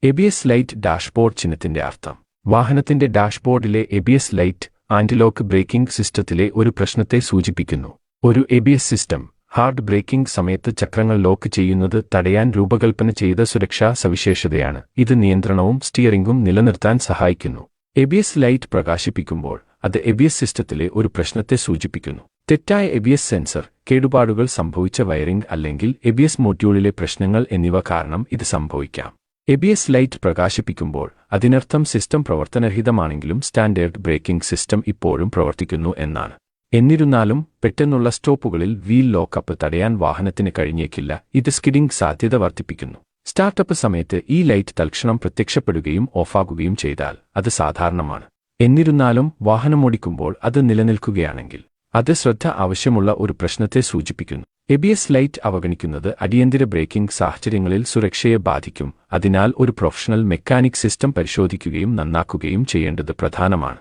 ABS light dashboard ചിഹ്നത്തിന്റെ അർത്ഥം. വാഹനത്തിന്റെ ഡാഷ്ബോർഡിലെ എബിഎസ് ലൈറ്റ് ആന്റിലോക്ക് ബ്രേക്കിംഗ് സിസ്റ്റത്തിലെ ഒരു പ്രശ്നത്തെ സൂചിപ്പിക്കുന്നു. ഒരു എബിഎസ് സിസ്റ്റം ഹാർഡ് ബ്രേക്കിംഗ് സമയത്ത് ചക്രങ്ങൾ ലോക്ക് ചെയ്യുന്നത് തടയാൻ രൂപകൽപ്പന ചെയ്ത സുരക്ഷാ സവിശേഷതയാണ്. ഇത് നിയന്ത്രണവും സ്റ്റിയറിംഗും നിലനിർത്താൻ സഹായിക്കുന്നു. എബിഎസ് ലൈറ്റ് പ്രകാശിപ്പിക്കുമ്പോൾ അത് എബിഎസ് സിസ്റ്റത്തിലെ ഒരു പ്രശ്നത്തെ സൂചിപ്പിക്കുന്നു. തെറ്റായ എബിഎസ് സെൻസർ, കേടുപാടുകൾ സംഭവിച്ച വയറിംഗ് അല്ലെങ്കിൽ എബിഎസ് മൊഡ്യൂളിലെ പ്രശ്നങ്ങൾ എന്നിവ കാരണം ഇത് സംഭവിക്കാം. എബിഎസ് ലൈറ്റ് പ്രകാശിപ്പിക്കുമ്പോൾ അതിനർത്ഥം സിസ്റ്റം പ്രവർത്തനരഹിതമാണെങ്കിലും സ്റ്റാൻഡേർഡ് ബ്രേക്കിംഗ് സിസ്റ്റം ഇപ്പോഴും പ്രവർത്തിക്കുന്നു എന്നാണ്. എന്നിരുന്നാലും പെട്ടെന്നുള്ള സ്റ്റോപ്പുകളിൽ വീൽ ലോക്കപ്പ് തടയാൻ വാഹനത്തിന് കഴിഞ്ഞേക്കില്ല. ഇത് സ്കിഡിംഗ് സാധ്യത വർദ്ധിപ്പിക്കുന്നു. സ്റ്റാർട്ടപ്പ് സമയത്ത് ഈ ലൈറ്റ് തൽക്ഷണം പ്രത്യക്ഷപ്പെടുകയും ഓഫാകുകയും ചെയ്താൽ അത് സാധാരണമാണ്. എന്നിരുന്നാലും വാഹനമോടിക്കുമ്പോൾ അത് നിലനിൽക്കുകയാണെങ്കിൽ അത് ശ്രദ്ധ ആവശ്യമുള്ള ഒരു പ്രശ്നത്തെ സൂചിപ്പിക്കുന്നു. എബിഎസ് ലൈറ്റ് അവഗണിക്കുന്നത് അടിയന്തര ബ്രേക്കിംഗ് സാഹചര്യങ്ങളിൽ സുരക്ഷയെ ബാധിക്കും. അതിനാൽ ഒരു പ്രൊഫഷണൽ മെക്കാനിക് സിസ്റ്റം പരിശോധിക്കുകയും നന്നാക്കുകയും ചെയ്യേണ്ടത് പ്രധാനമാണ്.